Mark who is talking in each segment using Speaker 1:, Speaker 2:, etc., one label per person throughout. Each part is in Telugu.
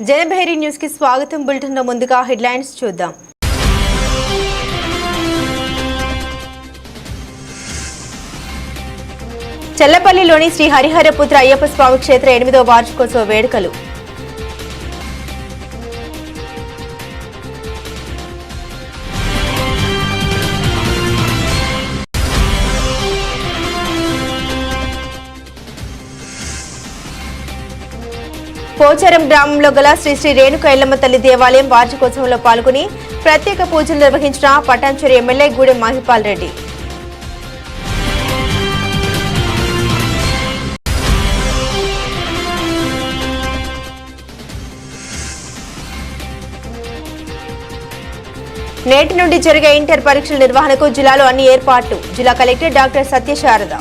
Speaker 1: జనభైరి న్యూస్ కి స్వాగతం. బులెటిన్ లో ముందుగా హెడ్లైన్స్ చూద్దాం. చెల్లపల్లిలోని శ్రీ హరిహరపుత్ర అయ్యప్ప స్వామి క్షేత్ర 8వ వార్షికోత్సవ వేడుకలు. పోచారం గ్రామంలో గల శ్రీ శ్రీ రేణుక ఎల్లమ్మ తల్లి దేవాలయం వార్షికోత్సవంలో పాల్గొని ప్రత్యేక పూజలు నిర్వహించిన పటాన్చెరు ఎమ్మెల్యే గూడెం మహిపాల్ రెడ్డి. నేటి నుండి జరిగే ఇంటర్ పరీక్షల నిర్వహణకు జిల్లాలో అన్ని ఏర్పాట్లు. జిల్లా కలెక్టర్ డాక్టర్ సత్యశారద.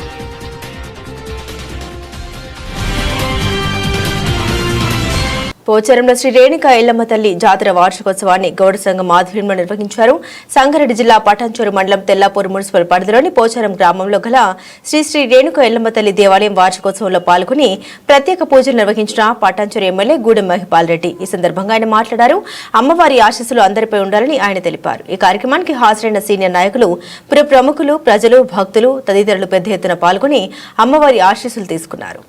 Speaker 1: పోచారంలో శ్రీ రేణుక ఎల్లమ్మ తల్లి జాతర వార్షికోత్సవాన్ని గౌడ సంఘం ఆధ్వర్యంలో నిర్వహించారు. సంగారెడ్డి జిల్లా పటాన్చెరు మండలం తెల్లాపూర్ మున్సిపల్ పరిధిలోని పోచారం గ్రామంలో గల శ్రీ శ్రీ రేణుక ఎల్లమ్మ తల్లి దేవాలయం వార్షికోత్సవంలో పాల్గొని ప్రత్యేక పూజలు నిర్వహించిన పటాన్చెరు ఎమ్మెల్యే గూడెం మహిపాల్ రెడ్డి. ఈ సందర్భంగా ఆయన మాట్లాడారు. అమ్మవారి ఆశీస్సులు అందరిపై ఉండాలని ఆయన తెలిపారు. ఈ కార్యక్రమానికి హాజరైన సీనియర్ నాయకులు, పుర ప్రముఖులు, ప్రజలు, భక్తులు తదితరులు పెద్ద ఎత్తున పాల్గొని అమ్మవారి ఆశీస్సులు తీసుకున్నారు.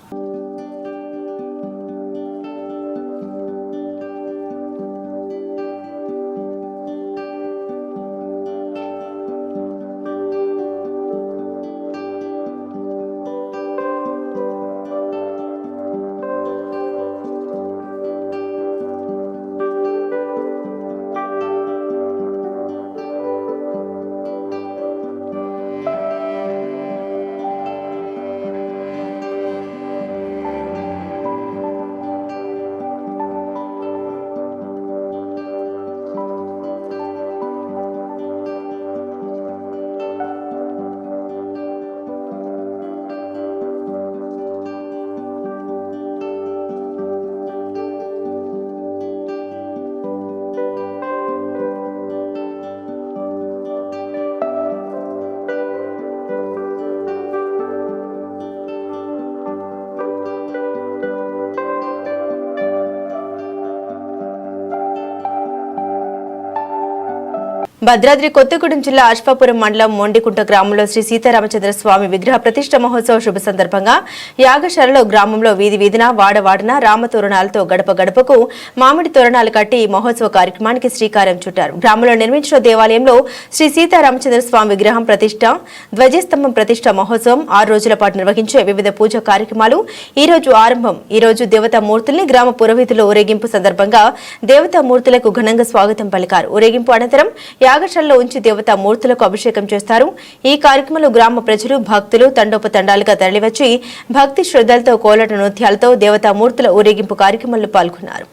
Speaker 1: భద్రాద్రి కొత్తగూడెం జిల్లా అశ్వాపురం మండలం మొండికుంట గ్రామంలో శ్రీ సీతారామచంద్ర స్వామి విగ్రహ ప్రతిష్ట మహోత్సవ శుభ సందర్భంగా యాగశాలలో గ్రామంలో వీధి వీధిన వాడవాడన రామతోరణాలతో గడప గడపకు మామిడి తోరణాలు కట్టి ఈ మహోత్సవ కార్యక్రమానికి శ్రీకారం చుట్టారు. గ్రామంలో నిర్మించిన దేవాలయంలో శ్రీ సీతారామచంద్ర స్వామి విగ్రహం ప్రతిష్ట, ధ్వజస్తంభం ప్రతిష్ట మహోత్సవం 6 రోజుల పాటు నిర్వహించే వివిధ పూజా కార్యక్రమాలు ఈ రోజు ఆరంభం. ఈ రోజు దేవతామూర్తుల్ని గ్రామ పురోహితుల ఊరేగింపు సందర్భంగా దేవతామూర్తులకు ఘనంగా స్వాగతం పలికారు. ఊరేగింపు అనంతరం యాగశాలలో ఉంచి దేవతా మూర్తులకు అభిషేకం చేస్తారు. ఈ కార్యక్రమంలో గ్రామ ప్రజలు, భక్తులు తండోపతండాలుగా తరలివచ్చి భక్తి శ్రద్ధలతో కోలాట నృత్యాలతో దేవతా మూర్తుల ఊరేగింపు కార్యక్రమంలో పాల్గొన్నారు.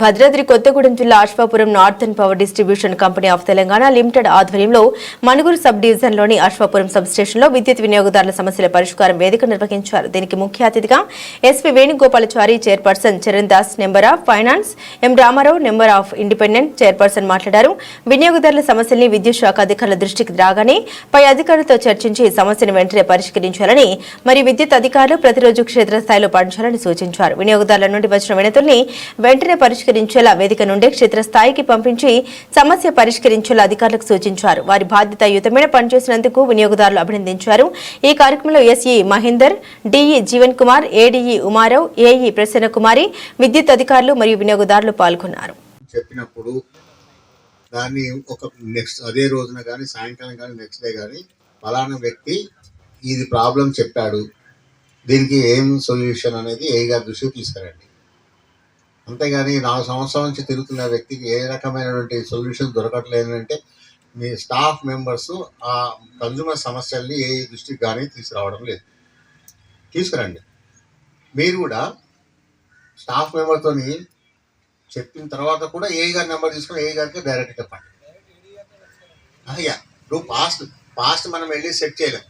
Speaker 1: భద్రాద్రి కొత్తగూడెం జిల్లా Ashwapuram northern power distribution company of Telangana limited ఆధ్వర్యంలో మనుగురు సబ్ డివిజన్లోని అశ్వాపురం సబ్ స్టేషన్లో విద్యుత్ వినియోగదారుల సమస్యల పరిష్కారం వేదిక నిర్వహించారు. దీనికి ముఖ్య అతిథిగా SP Venugopalachari, chairperson Charan Das, member of finance M Ramarao, member of independent chairperson మాట్లాడారు. వినియోగదారుల సమస్యల్ని విద్యుత్ శాఖ అధికారుల దృష్టికి రాగానే పై అధికారులతో చర్చించి సమస్యను వెంటనే పరిష్కరించాలని, మరి విద్యుత్ అధికారులు ప్రతిరోజు క్షేత్రస్థాయిలో పాటించాలని సూచించారు. వినియోగదారుల నుండి వచ్చిన వినతుల్ని వెంటనే పరిష్కరించేలా వేదిక నుండి క్షేత్రస్థాయికి పంపించి సమస్య పరిష్కరించేలా అధికారులకు సూచించారు. వారి బాధ్యతాయుతమైన పనిచేసినందుకు వినియోగదారులు అభినందించారు. ఈ కార్యక్రమంలో SE Mahender, DE Jeevan Kumar, ADE Umarao, AE Prasanna Kumari, విద్యుత్ అధికారులు మరియు వినియోగదారులు పాల్గొన్నారు.
Speaker 2: చెప్పినప్పుడు దాన్ని ఒక నెక్స్ట్ అదే రోజున కానీ సాయంకాలం కానీ నెక్స్ట్ డే కానీ ఫలానా వ్యక్తి ఇది ప్రాబ్లం చెప్పాడు, దీనికి ఏం సొల్యూషన్ అనేది ఏ గారి దృష్టికి తీసుకురండి. అంతేగాని 4 సంవత్సరాల నుంచి తిరుగుతున్న వ్యక్తికి ఏ రకమైనటువంటి సొల్యూషన్ దొరకట్లేదంటే మీ స్టాఫ్ మెంబర్స్ ఆ కన్జ్యూమర్ సమస్యల్ని ఏ దృష్టికి కానీ తీసుకురావడం లేదు. తీసుకురండి. మీరు కూడా స్టాఫ్ మెంబర్తో చెప్పిన తర్వాత కూడా ఏ గారి నెంబర్ తీసుకుని ఏ గారికి డైరెక్ట్ చెప్పండి. అయ్యా ఇప్పుడు పాస్ట్ మనం వెళ్ళి సెట్ చేయలేం,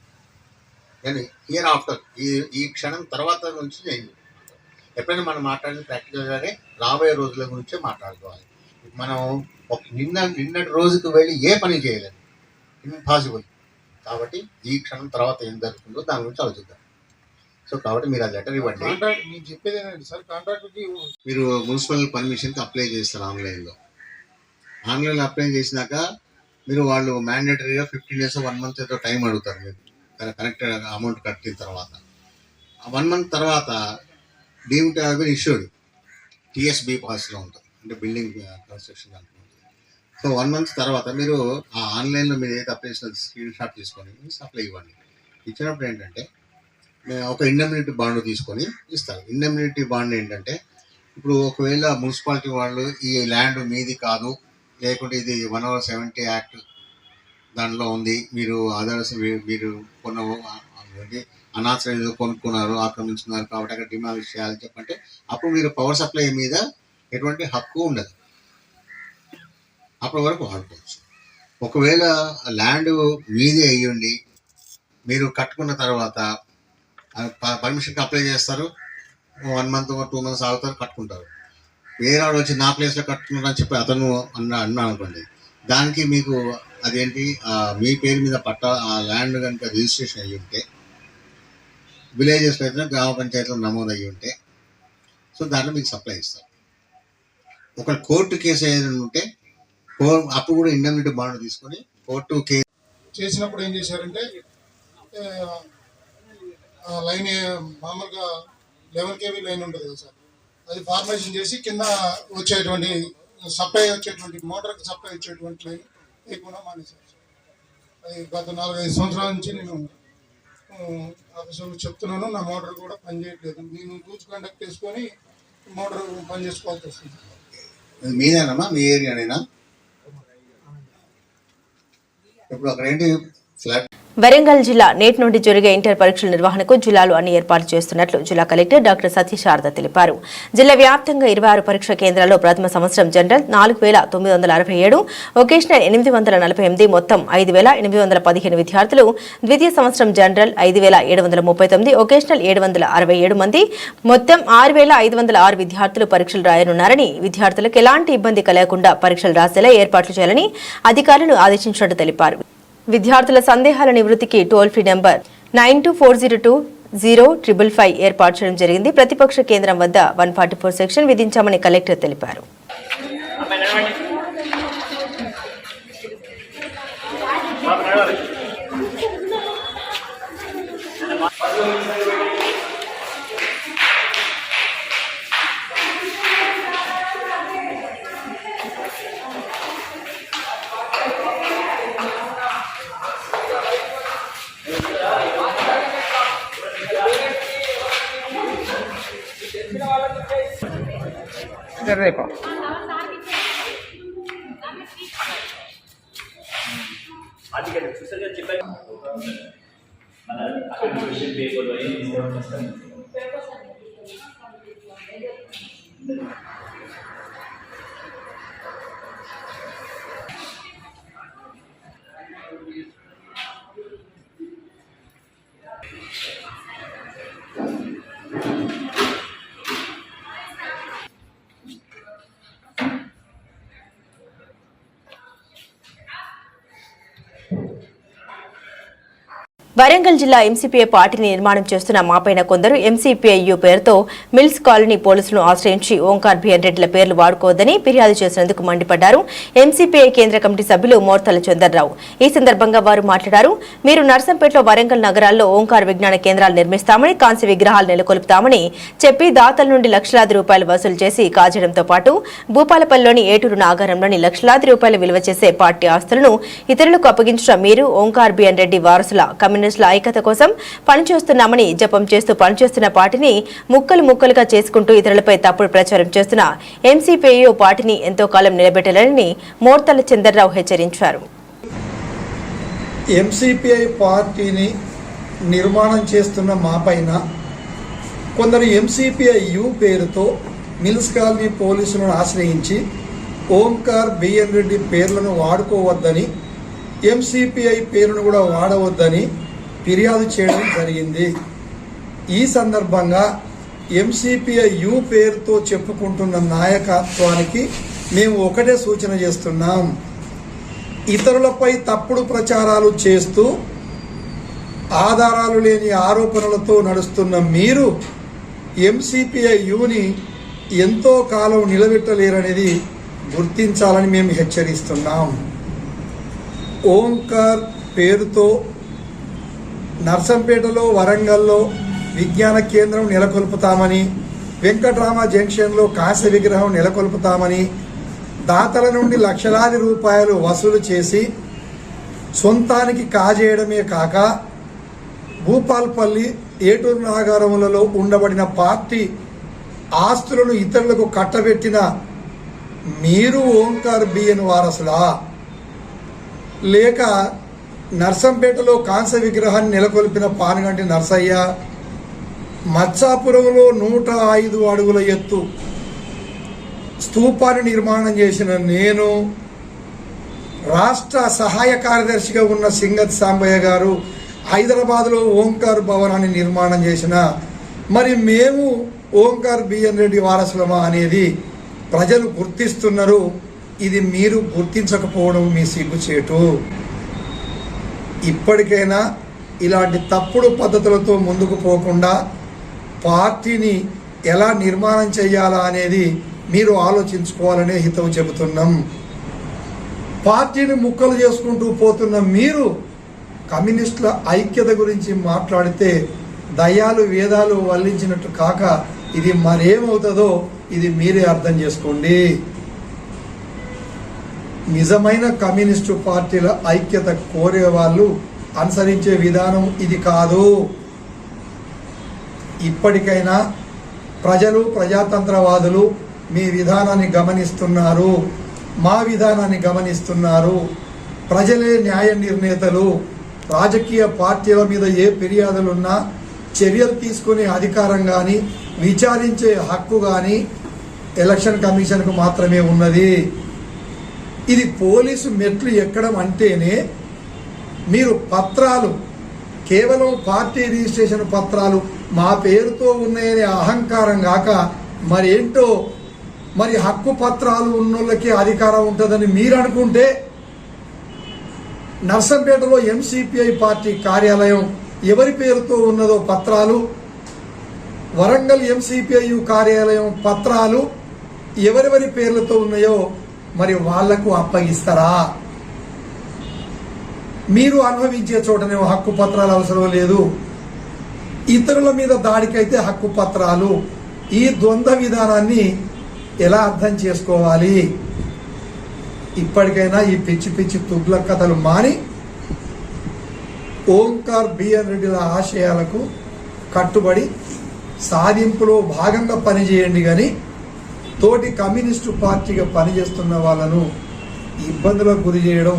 Speaker 2: కానీ హియర్ ఆఫ్టర్ ఈ క్షణం తర్వాత నుంచి నేను ఎప్పుడైనా మనం మాట్లాడిన ప్రాక్టికల్గానే రాబోయే రోజుల గురించే మాట్లాడుకోవాలి. మనం నిన్నటి రోజుకు వెళ్ళి ఏ పని చేయలేదు, ఇంపాసిబుల్. కాబట్టి ఈ క్షణం తర్వాత ఏం జరుగుతుందో దాని గురించి ఆలోచిద్దాం. సో కాబట్టి మీరు ఆ లెటర్ ఇవ్వండి.
Speaker 3: నేను చెప్పేది ఏంటంటే సార్, కాంట్రాక్టర్కి
Speaker 2: మీరు మున్సిపల్ పర్మిషన్కి అప్లై చేస్తారు. ఆన్లైన్లో అప్లై చేసినాక మీరు వాళ్ళు మ్యాండేటరీగా 15 days 1 month ఏదో టైం అడుగుతారు. మీరు కరెక్ట్ అమౌంట్ కట్టిన తర్వాత 1 month తర్వాత deem to have been issued TSB పాలసీలో ఉంటుంది, అంటే బిల్డింగ్ కన్స్ట్రక్షన్ దాంట్లో ఉంటుంది. సో 1 month తర్వాత మీరు ఆ ఆన్లైన్లో మీరు ఏదైతే అప్లై చేసిన స్క్రీన్ షాట్ తీసుకొని అప్లై ఇవ్వండి. ఇచ్చినప్పుడు ఏంటంటే ఒక ఇండెమ్నిటీ బాండ్ తీసుకొని ఇస్తారు. ఇండెమ్నిటీ బాండ్ ఏంటంటే ఇప్పుడు ఒకవేళ మున్సిపాలిటీ వాళ్ళు ఈ ల్యాండ్ మీది కాదు, లేకుంటే ఇది 1/70 యాక్ట్ దాంట్లో ఉంది, మీరు ఆధార్స్ మీరు కొన్న అనాథరైజ్ కొనుక్కున్నారు, ఆక్రమించుకున్నారు కాబట్టి అక్కడ డిమాలిష్ చేయాలని చెప్పంటే అప్పుడు మీరు పవర్ సప్లై మీద ఎటువంటి హక్కు ఉండదు, అప్పటి వరకు వాడుకోవచ్చు. ఒకవేళ ల్యాండ్ మీదే అయ్యండి మీరు కట్టుకున్న తర్వాత పర్మిషన్కి అప్లై చేస్తారు, 1 month 2 months ఆగుతారు, కట్టుకుంటారు. వేరే వాడు వచ్చి నా ప్లేస్లో కట్టుకున్నాడు అని చెప్పి అతను అన్నా అనుకోండి, దానికి మీకు అదేంటి మీ పేరు మీద ఆ ల్యాండ్ కనుక రిజిస్ట్రేషన్ అయ్యి ఉంటే, విలేజెస్లో అయితే గ్రామ పంచాయతీలో నమోదు అయ్యి ఉంటే, సో దాంట్లో మీకు సప్లై ఇస్తారు. ఒక కోర్టు కేసు ఏదైనా ఉంటే అప్పుడు కూడా ఇండెమ్నిటీ బాండ్ తీసుకొని కోర్టు కేసు
Speaker 3: చేసినప్పుడు ఏం చేశారంటే లైన్ మామూలుగా 11 kV లైన్ ఉంటుంది కదా సార్, అది ఫార్మేషన్ చేసి కింద వచ్చేటువంటి సప్లై వచ్చేటువంటి మోటార్కి సప్లై వచ్చేటువంటి లైన్ లేకుండా మానేశారు. అది గత 4-5 సంవత్సరాల నుంచి నేను ఆఫీసర్లు చెప్తున్నాను, నా మోటార్ కూడా పనిచేయట్లేదు. నేను రూల్స్ కండక్ట్ చేసుకొని మోటార్ పని చేసుకోవాల్సి వస్తుంది.
Speaker 2: మీదేనమ్మా, మీ ఏరియానేనా? ఇప్పుడు అక్కడ ఏంటి ఫ్లాట్.
Speaker 1: వరంగల్ జిల్లా నేటి నుండి జరిగే ఇంటర్ పరీక్షల నిర్వహణకు జిల్లాలో అన్ని ఏర్పాట్లు చేస్తున్నట్లు జిల్లా కలెక్టర్ డాక్టర్ సత్యశారద తెలిపారు. జిల్లా వ్యాప్తంగా 26 పరీక్షా కేంద్రాల్లో ప్రథమ సంవత్సరం జనరల్ 4967, వొకేషనల్ 848, మొత్తం 5815 విద్యార్థులు, ద్వితీయ సంవత్సరం జనరల్ 5739, వొకేషనల్ 767 మంది, మొత్తం 6506 విద్యార్థులు పరీక్షలు రాయనున్నారని, విద్యార్థులకు ఎలాంటి ఇబ్బంది కలగకుండా పరీక్షలు రాసేలా ఏర్పాట్లు చేయాలని అధికారులను ఆదేశించినట్టు తెలిపారు. విద్యార్థుల సందేహాల నివృత్తికి టోల్ ఫ్రీ నెంబర్ 92402055 ఏర్పాటు చేయడం జరిగింది. ప్రతిపక్ష కేంద్రం వద్ద 144 సెక్షన్ విధించామని కలెక్టర్ తెలిపారు.
Speaker 4: రేపు
Speaker 1: వరంగల్ జిల్లా ఎంసీపీఐ పార్టీని నిర్మాణం చేస్తున్న మాపైన కొందరు ఎంసీపీఐయు పేరుతో మిల్స్ కాలనీ పోలీసులను ఆశ్రయించి ఓంకార్ బిఎన్ రెడ్డిల పేర్లు వాడుకోవద్దని ఫిర్యాదు చేసినందుకు మండిపడ్డారు ఎంసీపీఐ కేంద్ర కమిటీ సభ్యులు మోర్తల చందర్రావు. ఈ సందర్భంగా వారు మాట్లాడారు. మీరు నర్సంపేటలో వరంగల్ నగరాల్లో ఓంకార్ విజ్ఞాన కేంద్రాలు నిర్మిస్తామని, కాంస్య విగ్రహాలు నెలకొల్పుతామని చెప్పి దాతల నుండి లక్షలాది రూపాయలు వసూలు చేసి కాజేయడంతో పాటు భూపాలపల్లిలోని ఏటూరు నాగారంలోని లక్షలాది రూపాయలు విలువ చేసే పార్టీ ఆస్తులను ఇతరులకు అప్పగించిన మీరు ఓంకార్ బిఎన్ రెడ్డి వారసుల కమ్యూనిస్టుల ఐక్యత కోసం పనిచేస్తున్నామని జపం చేస్తూ పనిచేస్తున్న పార్టీని ముక్కలు ముక్కలుగా చేసుకుంటూ ఇతరులపై తప్పుడు ప్రచారం చేస్తున్న ఎంసీపీఐ పార్టీని ఎంతో కాలం నిలబెట్టాలని మోర్తల చందర్రావు హెచ్చరించారు.
Speaker 5: ఎంసీపీఐ పార్టీని నిర్మాణం చేస్తున్న మాపైన కొందరు ఎంసీపీఐయు పేరుతో మిల్స్ కాలనీ పోలీసులను ఆశ్రయించి ఓంకార్ బిఎన్ రెడ్డి పేర్లను వాడుకోవద్దని, ఎంసీపీఐ పేరును కూడా వాడవద్దని ఫిర్యాదు చేయడం జరిగింది. ఈ సందర్భంగా ఎంసీపీఐయు పేరుతో చెప్పుకుంటున్న నాయకత్వానికి మేము ఒకటే సూచన చేస్తున్నాం. ఇతరులపై తప్పుడు ప్రచారాలు చేస్తూ ఆధారాలు లేని ఆరోపణలతో నడుస్తున్న మీరు ఎంసీపీఐయుని ఎంతో కాలం నిలబెట్టలేరనేది గుర్తించాలని మేము హెచ్చరిస్తున్నాం. ఓంకార్ పేరుతో నర్సంపేటలో, వరంగల్లో విజ్ఞాన కేంద్రం నెలకొల్పుతామని, వెంకట్రామ జంక్షన్లో కాంస్య విగ్రహం నెలకొల్పుతామని దాతల నుండి లక్షలాది రూపాయలు వసూలు చేసి సొంతానికి కాజేయడమే కాక భూపాల్పల్లి, ఏటూరు నాగారములలో ఉండబడిన పార్టీ ఆస్తులను ఇతరులకు కట్టబెట్టిన మీరు ఓంకార్ బిఎన్ వారసులా, లేక నర్సంపేటలో కాంస్య విగ్రహాన్ని నెలకొల్పిన పానగంటి నర్సయ్య, మత్సాపురంలో 105 అడుగుల ఎత్తు స్తూపాన్ని నిర్మాణం చేసిన నేను, రాష్ట్ర సహాయ కార్యదర్శిగా ఉన్న సింగత్ సాంబయ్య గారు హైదరాబాద్లో ఓంకార్ భవనాన్ని నిర్మాణం చేసిన మరి మేము ఓంకార్ బిఎన్ రెడ్డి వారసులమా అనేది ప్రజలు గుర్తిస్తున్నారు. ఇది మీరు గుర్తించకపోవడం మీ సిగ్గుచేటు. ఇప్పటికైనా ఇలాంటి తప్పుడు పద్ధతులతో ముందుకు పోకుండా పార్టీని ఎలా నిర్మాణం చేయాలా అనేది మీరు ఆలోచించుకోవాలనే హితవు చెబుతున్నాం. పార్టీని ముక్కలు చేసుకుంటూ పోతున్న మీరు కమ్యూనిస్టుల ఐక్యత గురించి మాట్లాడితే దయ్యాలు వేదాలు వల్లించినట్టు కాక ఇది మరేమవుతుందో ఇది మీరే అర్థం చేసుకోండి. నిజమైన కమ్యూనిస్టు పార్టీల ఐక్యత కోరే వాళ్ళు అనుసరించే విధానం ఇది కాదు. ఇప్పటికైనా ప్రజలు, ప్రజాతంత్రవాదులు మీ విధానాన్ని గమనిస్తున్నారు, మా విధానాన్ని గమనిస్తున్నారు. ప్రజలే న్యాయ నిర్ణేతలు. రాజకీయ పార్టీల మీద ఏ ఫిర్యాదులున్నా చర్యలు తీసుకునే అధికారం కానీ విచారించే హక్కు కానీ ఎలక్షన్ కమిషన్కు మాత్రమే ఉన్నది. ఇది పోలీసు మెట్లు ఎక్కడం అంటేనే మీరు పత్రాలు, కేవలం పార్టీ రిజిస్ట్రేషన్ పత్రాలు మా పేరుతో ఉన్నాయనే అహంకారం కాక మరేంటో మరి హక్కు పత్రాలు ఉన్నోళ్ళకి అధికారం ఉంటుందని మీరు అనుకుంటే నర్సంపేటలో ఎంసీపీఐ పార్టీ కార్యాలయం ఎవరి పేరుతో ఉన్నదో పత్రాలు, వరంగల్ ఎంసీపీఐయు కార్యాలయం పత్రాలు ఎవరెవరి పేర్లతో ఉన్నాయో మరి వాళ్లకు అప్పగిస్తారా? మీరు అనుభవించే చోటనే హక్కు పత్రాలు అవసరం లేదు, ఇతరుల మీద దాడికైతే హక్కు పత్రాలు. ఈ ద్వంద్వ విధానాన్ని ఎలా అర్థం చేసుకోవాలి? ఇప్పటికైనా ఈ పిచ్చి పిచ్చి తుగ్లక్ కథలు మాని ఓంకార్ బిఎన్ రెడ్డిల ఆశయాలకు కట్టుబడి సాధింపులో భాగంగా పనిచేయండి. కానీ తోటి కమ్యూనిస్టు పార్టీగా పనిచేస్తున్న వాళ్ళను ఇబ్బందులకు గురి చేయడం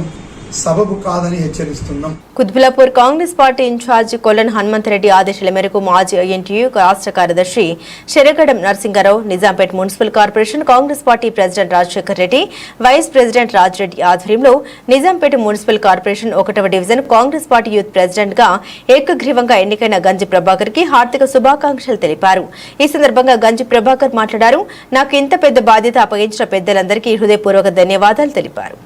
Speaker 5: సబబు కాదని హెచ్చరిస్తున్నాం.
Speaker 1: కుత్బులాపూర్ కాంగ్రెస్ పార్టీ ఇన్ఛార్జ్ కొల్లన్ హనుమంతరెడ్డి ఆదేశాల మేరకు మాజీ ఐఎన్టీయూ రాష్ట్ర కార్యదర్శి Saragadam Narasingarao, Nizampet municipal corporation Congress party president Rajasekhar Reddy, vice president Rajreddy ఆధ్వర్యంలో నిజాంపేట మున్సిపల్ కార్పొరేషన్ 1వ division Congress party youth president గా ఏకగ్రీవంగా ఎన్నికైన గంజి ప్రభాకర్ కి హార్దిక శుభాకాంక్షలు తెలిపారు. ఈ సందర్భంగా గంజి ప్రభాకర్ మాట్లాడారు. నాకు ఇంత పెద్ద బాధ్యత అప్పగించిన పెద్దలందరికీ హృదయపూర్వక ధన్యవాదాలు తెలిపారు.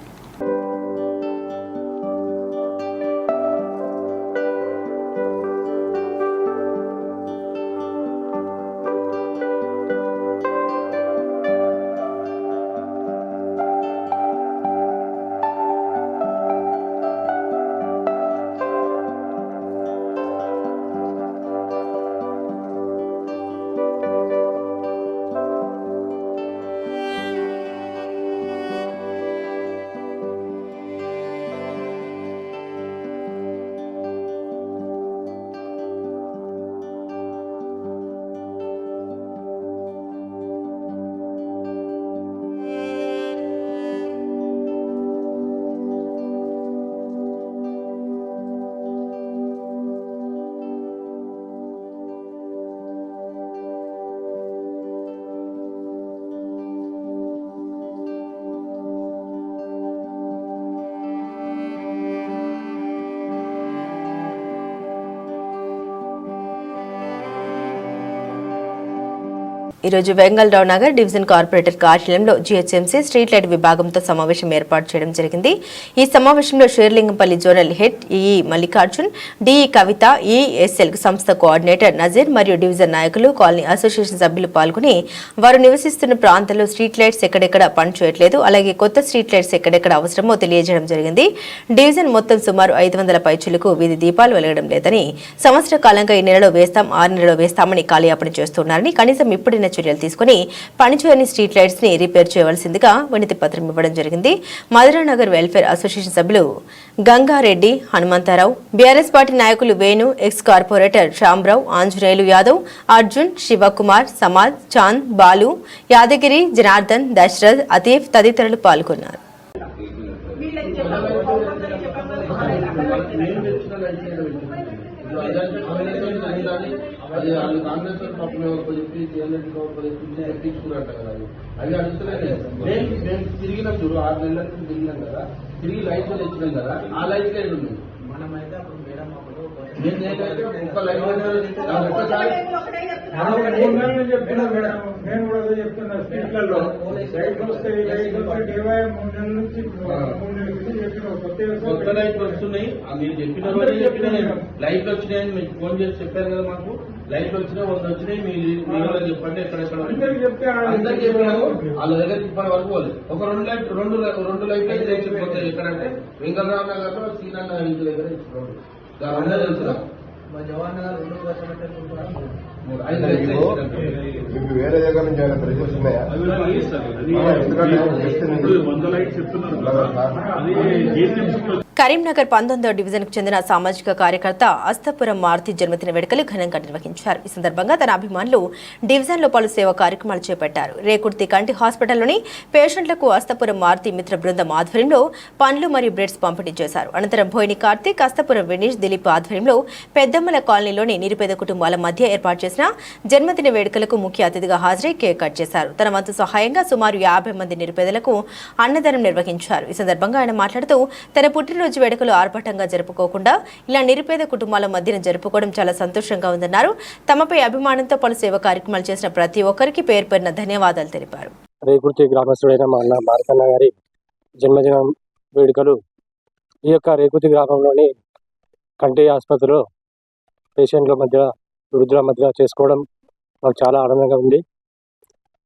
Speaker 1: ఈరోజు వెంగళరావు నగర్ డివిజన్ కార్పొరేటర్ కార్యాలయంలో జీహెచ్ఎంసీ స్ట్రీట్ లైట్ విభాగంతో సమావేశం ఏర్పాటు చేయడం జరిగింది. ఈ సమావేశంలో Serilingampally zonal head EE Mallikarjun, DE Kavitha, ESL సంస్థ కోఆర్డినేటర్ నజీర్ మరియు డివిజన్ నాయకులు, కాలనీ అసోసియేషన్ సభ్యులు పాల్గొని వారు నివసిస్తున్న ప్రాంతంలో స్ట్రీట్ లైట్స్ ఎక్కడెక్కడ పనిచేయట్లేదు, అలాగే కొత్త స్ట్రీట్ లైట్స్ ఎక్కడెక్కడ అవసరమో తెలియజేయడం జరిగింది. డివిజన్ మొత్తం సుమారు 500 పైచులకు వీధి దీపాలు వెలగడం లేదని, సంవత్సర కాలంగా ఈ నెలలో వేస్తాం, 6 నెలలో వేస్తామని కాలయాపన చేస్తున్నారని, కనీసం ఇప్పుడైనా చర్యలు తీసుకుని పనిచేయని స్ట్రీట్ లైట్స్ ని రిపేర్ చేయవలసిందిగా వినతి పత్రం ఇవ్వడం జరిగింది. మధురానగర్ వెల్ఫేర్ అసోసియేషన్ సభ్యులు గంగారెడ్డి, హనుమంతరావు, బీఆర్ఎస్ పార్టీ నాయకులు వేణు, ఎక్స్ కార్పొరేటర్ శ్యాంరావు, ఆంజనేయులు యాదవ్, అర్జున్, శివకుమార్, సమాజ్, చాంద్, బాలు, యాదగిరి, జనార్దన్, దశరథ్, అతీఫ్ తదితరులు పాల్గొన్నారు.
Speaker 6: అది వాళ్ళు కాంగ్రెస్ పప్పులు చెప్పి తెప్పించుకున్నట్ట కదా, అవి అడుగుతలేదు. మేము తిరిగినాం చూడు, 6 నెలల నుంచి తిరిగినాం కదా, తిరిగి లైట్లు తెచ్చినాం కదా, ఆ లైట్ లేదు మనమైతే అప్పుడు మేడం ఒక్క లైట్ ఒక్కసారి
Speaker 4: చెప్తున్నా మేడం, నేను కూడా చెప్తున్నా స్ట్రీట్లలో లైట్లు వస్తాయి, లైట్లు వస్తాయి 23 నెలల నుంచి 3 నెలల నుంచి చెప్పిన
Speaker 6: కొత్త లైట్లు వస్తున్నాయి. మీరు చెప్పిన రోజే చెప్పిన నేను లైట్లు వచ్చినాయని మీకు ఫోన్ చేసి చెప్పారు కదా, మాకు లైట్లు వచ్చినాయి 100 వచ్చినాయి, మీరు చెప్పండి ఎక్కడెక్కడ అందరికి చెప్పినాము. వాళ్ళ దగ్గర ఇప్పటి వరకు పోలేదు. ఒక రెండు లైట్లు అయితే తెచ్చిపోతాయి. ఎక్కడంటే వెంకటరావు నగర్ లో శ్రీనాథ్ నగర్ ఇంటి దగ్గర ఇచ్చుకోండి, తెలుసు
Speaker 7: మీకు వేరే దగ్గర నుంచి ఏమైనా ప్రెజర్స్ ఉన్నాయా?
Speaker 1: కరీంనగర్ 19వ డివిజన్ కు చెందిన సామాజిక కార్యకర్త అస్తపురం మారుతి జన్మదిన వేడుకలు ఘనంగా నిర్వహించారు. ఈ సందర్భంగా తన అభిమానులు డివిజన్ లో పలు సేవా కార్యక్రమాలు చేపట్టారు. రేకుర్తి కంటి హాస్పిటల్లోని పేషెంట్లకు అస్తపురం మారుతి మిత్ర బృందం ఆధ్వర్యంలో పండ్లు మరియు బ్రెడ్స్ పంపిణీ చేశారు. అనంతరం భోయిని కార్తీక్, అస్తపురం వినీష్, దిలీప్ ఆధ్వర్యంలో పెద్దమ్మల కాలనీలోని నిరుపేద కుటుంబాల మధ్య ఏర్పాటు చేసిన జన్మదిన వేడుకలకు ముఖ్య అతిథిగా హాజరై కేక్ కట్ చేశారు. తన వంతు సహాయంగా సుమారు 50 మంది నిరుపేదలకు అన్నదానం నిర్వహించారు. ఈ సందర్భంగా ఆయన మాట్లాడుతూ తన పుట్టినరోజు వేడుకలు ఆర్భాటంగా జరుపుకోకుండా ఇలా నిరుపేద కుటుంబాల మధ్యన జరుపుకోవడం చాలా సంతోషంగా ఉందన్నారు. తమపై అభిమానంతో పలు సేవా కార్యక్రమాలు చేసిన ప్రతి ఒక్కరికి పేరు పేరున ధన్యవాదాలు తెలిపారు.
Speaker 8: రేకుర్తి గ్రామస్తుడైన మా అన్న మారతన్న గారి జన్మదిన వేడుకలు ఈ యొక్క రేకుర్తి గ్రామంలోని కంటి ఆసుపత్రిలో పేషెంట్ల మధ్య, వృద్ధుల మధ్య చేసుకోవడం మాకు చాలా ఆనందంగా ఉంది.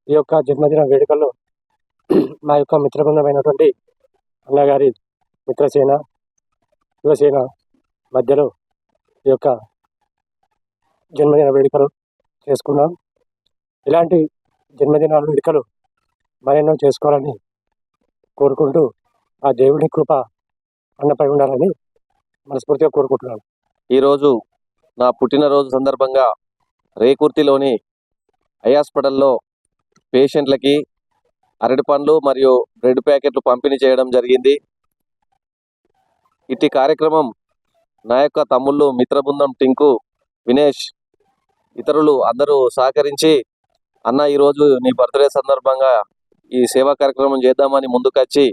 Speaker 8: ఈ యొక్క జన్మదిన వేడుకల్లో మా యొక్క మిత్రబృందమైనటువంటి అన్నగారి మిత్రసేన, యువసేన మధ్యలో ఈ యొక్క జన్మదిన వేడుకలు చేసుకున్నాం. ఇలాంటి జన్మదిన వేడుకలు మరెన్నో చేసుకోవాలని కోరుకుంటూ ఆ దేవుని కృప అన్నపై ఉండాలని మనస్ఫూర్తిగా కోరుకుంటున్నాను.
Speaker 9: ఈరోజు నా పుట్టినరోజు సందర్భంగా రేకుర్తిలోని ఐ హాస్పిటల్లో పేషెంట్లకి అరటి పండ్లు మరియు బ్రెడ్ ప్యాకెట్లు పంపిణీ చేయడం జరిగింది. ఇట్టి కార్యక్రమం నా యొక్క తమ్ముళ్ళు, మిత్రబృందం టింకు, వినేష్, ఇతరులు అందరూ సహకరించి, అన్న ఈరోజు నీ బర్త్డే సందర్భంగా ఈ సేవా కార్యక్రమం చేద్దామని ముందుకొచ్చి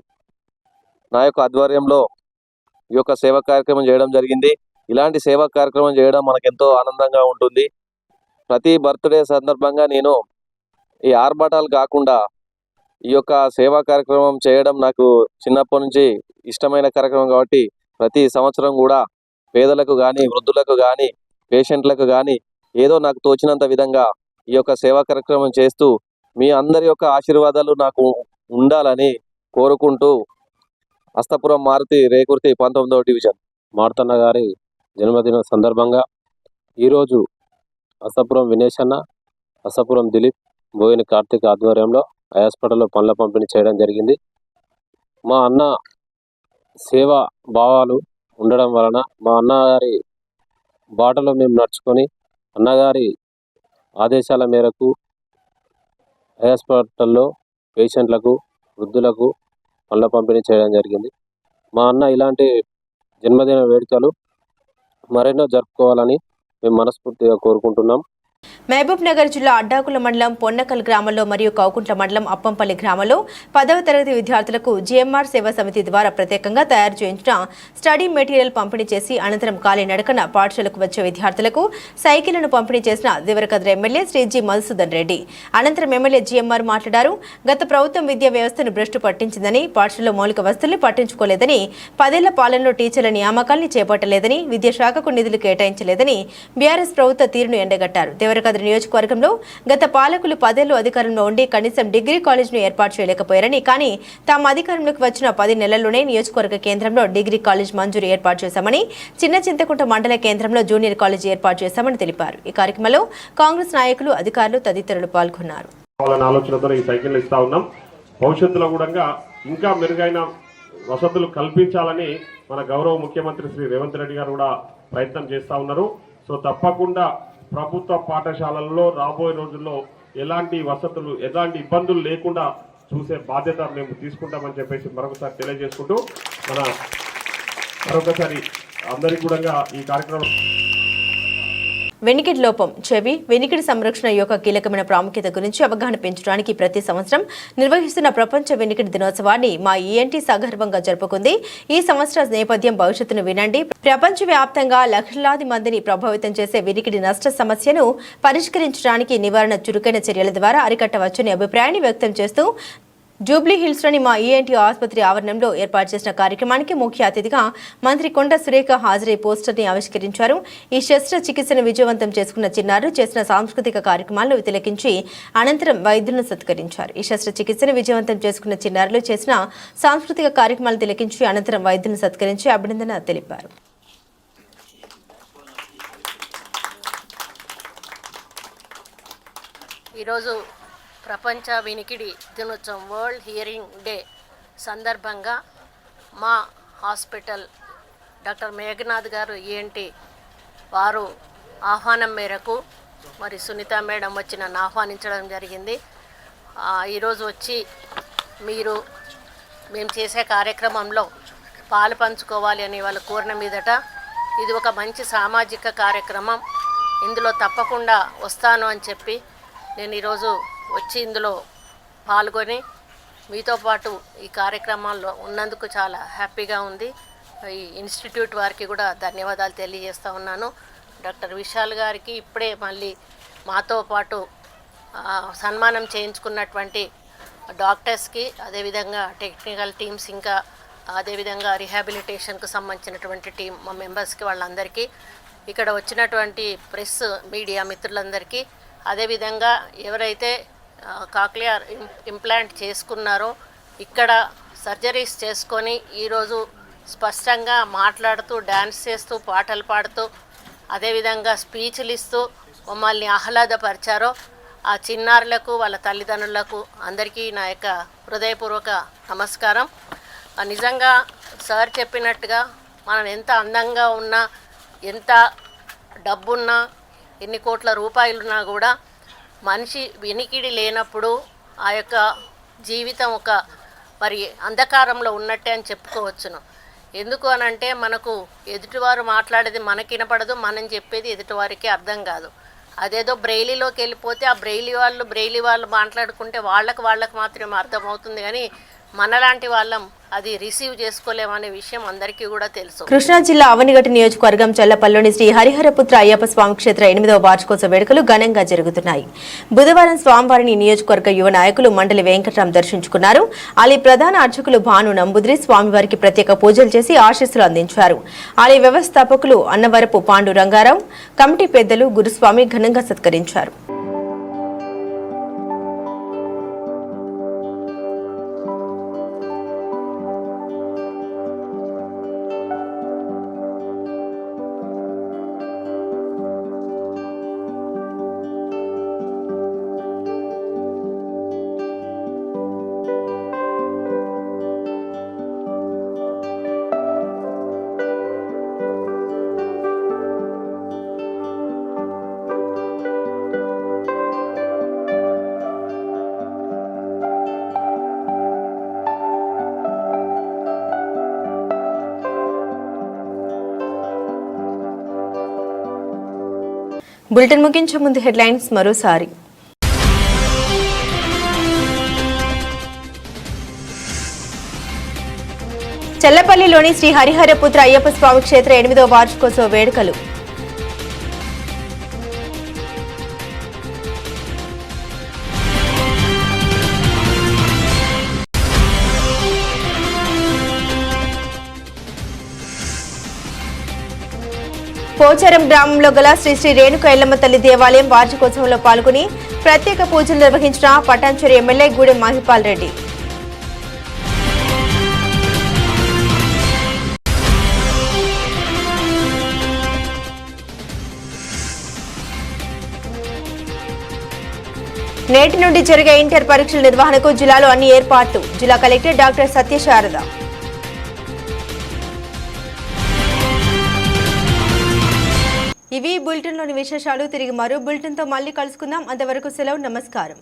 Speaker 9: నా యొక్క ఆధ్వర్యంలో ఈ యొక్క సేవా కార్యక్రమం చేయడం జరిగింది. ఇలాంటి సేవా కార్యక్రమం చేయడం మనకెంతో ఆనందంగా ఉంటుంది. ప్రతి బర్త్డే సందర్భంగా నేను ఈ ఆర్భాటాలు కాకుండా ఈ యొక్క సేవా కార్యక్రమం చేయడం నాకు చిన్నప్పటి నుంచి ఇష్టమైన కార్యక్రమం కాబట్టి ప్రతి సంవత్సరం కూడా పేదలకు కానీ, వృద్ధులకు కానీ, పేషెంట్లకు కానీ ఏదో నాకు తోచినంత విధంగా ఈ యొక్క సేవా కార్యక్రమం చేస్తూ మీ అందరి యొక్క ఆశీర్వాదాలు నాకు ఉండాలని కోరుకుంటూ అస్తపురం మారుతి రేకుర్తి 19వ డివిజన్
Speaker 8: మారుతన్న గారి జన్మదిన సందర్భంగా ఈరోజు అస్తపురం వినేష్ అన్న, అస్తపురం దిలీప్, బోయిని కార్తీక్ ఆధ్వర్యంలో ఐ హాస్పిటల్లో పండ్ల పంపిణీ చేయడం జరిగింది. మా అన్న సేవా భావాలు ఉండడం వలన మా అన్నగారి బాటలో మేము నడుచుకొని అన్నగారి ఆదేశాల మేరకు ఐ హాస్పిటల్లో పేషెంట్లకు, వృద్ధులకు పండ్ల పంపిణీ చేయడం జరిగింది. మా అన్న ఇలాంటి జన్మదిన వేడుకలు మరెన్నో జరుపుకోవాలని మేము మనస్ఫూర్తిగా కోరుకుంటున్నాం.
Speaker 1: మహబూబ్ నగర్ జిల్లా అడ్డాకుల మండలం పొన్నకల్ గ్రామంలో మరియు కౌకుంట్ల మండలం అప్పంపల్లి గ్రామంలో 10వ తరగతి విద్యార్థులకు జీఎంఆర్ సేవా సమితి ద్వారా ప్రత్యేకంగా తయారు చేయించిన స్టడీ మెటీరియల్ పంపిణీ చేసి అనంతరం కాలినడకన పాఠశాలకు వచ్చే విద్యార్థులకు సైకిళ్లను పంపిణీ చేసిన దేవరకద్ర ఎమ్మెల్యే శ్రీ జి మధుసూదన్ రెడ్డి. అనంతరం ఎమ్మెల్యే జీఎంఆర్ మాట్లాడారు. గత ప్రభుత్వం విద్యా వ్యవస్థను భ్రష్టు పట్టించిందని, పాఠశాలలో మౌలిక వసతుల్ని పట్టించుకోలేదని, 10 ఏళ్ల పాలనలో టీచర్ల నియామకాల్ని చేపట్టలేదని, విద్యాశాఖకు నిధులు కేటాయించలేదని బీఆర్ఎస్ ప్రభుత్వ తీరును ఎండగట్టారు. దేవరకద్ర నియోజకవర్గంలో గత పాలకులు 10 ఏళ్లు అధికారంలో ఉండి కనీసం డిగ్రీ కాలేజ్ను ఏర్పాటు చేయలేకపోయారని, కానీ తాము అధికారంలోకి వచ్చిన 10 నెలల్లోనే నియోజకవర్గ కేంద్రంలో డిగ్రీ కాలేజ్ మంజూరు ఏర్పాటు చేశామని, చిన్న చింతకుంట మండల కేంద్రంలో జూనియర్ కాలేజీ ఏర్పాటు చేశామని తెలిపారు. ఈ కార్యక్రమంలో కాంగ్రెస్ నాయకులు, అధికారులు తదితరులు పాల్గొన్నారు.
Speaker 10: ఆలోచనతో ఈ సైకిల్ ఇస్తా ఉన్నాం. భవిష్యత్తులో కూడా ఇంకా మెరుగైన వసతులు కల్పించాలని మన గౌరవ ముఖ్యమంత్రి శ్రీ రేవంత్ రెడ్డి గారు కూడా ప్రయత్నం చేస్తూ ఉన్నారు. సో తప్పకుండా ప్రభుత్వ పాఠశాలల్లో రాబోయే రోజుల్లో ఎలాంటి వసతులు, ఎలాంటి ఇబ్బందులు లేకుండా చూసే బాధ్యత మేము తీసుకుంటామని చెప్పేసి మరొకసారి తెలియజేసుకుంటూ మరొకసారి అందరికీ కూడా ఈ కార్యక్రమం
Speaker 1: వెనికిడి లోపం, చెవి, వెనికిడి సంరక్షణ యొక్క కీలకమైన ప్రాముఖ్యత గురించి అవగాహన పెంచడానికి ప్రతి సంవత్సరం నిర్వహిస్తున్న ప్రపంచ వెనికిడి దినోత్సవాన్ని మా ఈఎన్టీ సగర్వంగా జరుపుకుంది. ఈ సంవత్సర నేపథ్యం భవిష్యత్తును వినండి. ప్రపంచవ్యాప్తంగా లక్షలాది మందిని ప్రభావితం చేసే వెనికిడి నష్ట సమస్యను పరిష్కరించడానికి నివారణ చురుకైన చర్యల ద్వారా అరికట్టవచ్చని అభిప్రాయాన్ని వ్యక్తం చేస్తూ జూబ్లీ హిల్స్లోని మా ఈఎన్టీ ఆసుపత్రి ఆవరణంలో ఏర్పాటు చేసిన కార్యక్రమానికి ముఖ్య అతిథిగా మంత్రి కొండ సురేఖ హాజరై పోస్టర్ని ఆవిష్కరించారు. ఈ శస్త్రచికిత్సను విజయవంతం చేసుకున్న చిన్నారులు చేసిన సాంస్కృతిక కార్యక్రమాలను తిలకించి అనంతరం వైద్యులను సత్కరించారు. ఈ శస్త్రచికిత్సను విజయవంతం చేసుకున్న చిన్నారులు చేసిన సాంస్కృతిక కార్యక్రమాలను తిలకించి అనంతరం వైద్యులను సత్కరించి అభినందన తెలిపారు.
Speaker 11: ఈరోజు ప్రపంచ వినికిడి దినోత్సవం, వరల్డ్ హియరింగ్ డే సందర్భంగా మా హాస్పిటల్ డాక్టర్ మేఘనాథ్ గారు ఈఎన్టీ వారు ఆహ్వానం మేరకు మరి సునీత మేడం వచ్చి నన్ను ఆహ్వానించడం జరిగింది. ఈరోజు వచ్చి మేము చేసే కార్యక్రమంలో పాలు పంచుకోవాలి అని వాళ్ళు కోరిన మీదట ఇది ఒక మంచి సామాజిక కార్యక్రమం, ఇందులో తప్పకుండా వస్తాను అని చెప్పి నేను ఈరోజు వచ్చి ఇందులో పాల్గొని మీతో పాటు ఈ కార్యక్రమాల్లో ఉన్నందుకు చాలా హ్యాపీగా ఉంది. ఈ ఇన్స్టిట్యూట్ వారికి కూడా ధన్యవాదాలు తెలియజేస్తూ ఉన్నాను. డాక్టర్ విశాల్ గారికి ఇప్పుడే మళ్ళీ మాతో పాటు సన్మానం చేయించుకున్నటువంటి డాక్టర్స్కి, అదేవిధంగా టెక్నికల్ టీమ్స్, ఇంకా అదేవిధంగా రిహాబిలిటేషన్కు సంబంధించినటువంటి టీం మా మెంబర్స్కి, వాళ్ళందరికీ, ఇక్కడ వచ్చినటువంటి ప్రెస్ మీడియా మిత్రులందరికీ, అదేవిధంగా ఎవరైతే కాక్లియర్ ఇంప్లాంట్ చేసుకున్నారో, ఇక్కడ సర్జరీస్ చేసుకొని ఈరోజు స్పష్టంగా మాట్లాడుతూ, డ్యాన్స్ చేస్తూ, పాటలు పాడుతూ, అదేవిధంగా స్పీచ్లు ఇస్తూ మమ్మల్ని ఆహ్లాదపరిచారో ఆ చిన్నారులకు, వాళ్ళ తల్లిదండ్రులకు అందరికీ నా యొక్క హృదయపూర్వక నమస్కారం. నిజంగా సార్ చెప్పినట్టుగా మనం ఎంత అందంగా ఉన్నా, ఎంత డబ్బున్నా, ఎన్ని కోట్ల రూపాయలున్నా కూడా మనిషి వినికిడి లేనప్పుడు ఆ యొక్క జీవితం ఒక మరి అంధకారంలో ఉన్నట్టే అని చెప్పుకోవచ్చును. ఎందుకు అనంటే మనకు ఎదుటివారు మాట్లాడేది మనకి వినపడదు, మనం చెప్పేది ఎదుటివారికి అర్థం కాదు. అదేదో బ్రెయిలీలోకి వెళ్ళిపోతే ఆ బ్రెయిలీ వాళ్ళు మాట్లాడుకుంటే వాళ్ళకు మాత్రమే అర్థమవుతుంది, కానీ మనలాంటి వాళ్ళం అది రిసీవ్ చేసుకోలేమనే విషయం అందరికీ కూడా తెలుసు.
Speaker 1: కృష్ణా జిల్లా అవనిగడ్డ నియోజకవర్గం చల్లపల్లిలోని శ్రీ హరిహరపుత్ర అయ్యప్ప స్వామి క్షేత్ర 8వ వార్షికోత్సవ వేడుకలు ఘనంగా జరుగుతున్నాయి. బుధవారం స్వామివారిని నియోజకవర్గ యువ నాయకులు మండలి వెంకట్రాం దర్శించుకున్నారు. ఆలయ ప్రధాన అర్చకులు భాను నంబుద్రి స్వామివారికి ప్రత్యేక పూజలు చేసి ఆశీస్సులు అందించారు. ఆలయ వ్యవస్థాపకులు అన్నవరపు పాండు రంగారావు, కమిటీ పెద్దలు గురుస్వామి ఘనంగా సత్కరించారు. బులెటిన్ ముగించే ముందు హెడ్లైన్స్ మరోసారి. చెల్లపల్లిలోని శ్రీ హరిహరపుత్ర అయ్యప్ప స్వామి క్షేత్ర 8వ వార్షికోత్సవ వేడుకలు. పోచారం గ్రామంలో గల శ్రీ శ్రీ రేణుక ఎల్లమ్మ తల్లి దేవాలయం వార్షికోత్సవంలో పాల్గొని ప్రత్యేక పూజలు నిర్వహించిన పటాన్చెరు ఎమ్మెల్యే గూడెం మహిపాల్ రెడ్డి. నేటి నుండి జరిగే ఇంటర్ పరీక్షల నిర్వహణకు జిల్లాలో అన్ని ఏర్పాట్లు. జిల్లా కలెక్టర్ డాక్టర్ సత్యశారద. ఇవి బులెటిన్లోని విశేషాలు. తిరిగి మరో బులెటిన్తో మళ్ళీ కలుసుకుందాం. అంతవరకు సెలవు. నమస్కారం.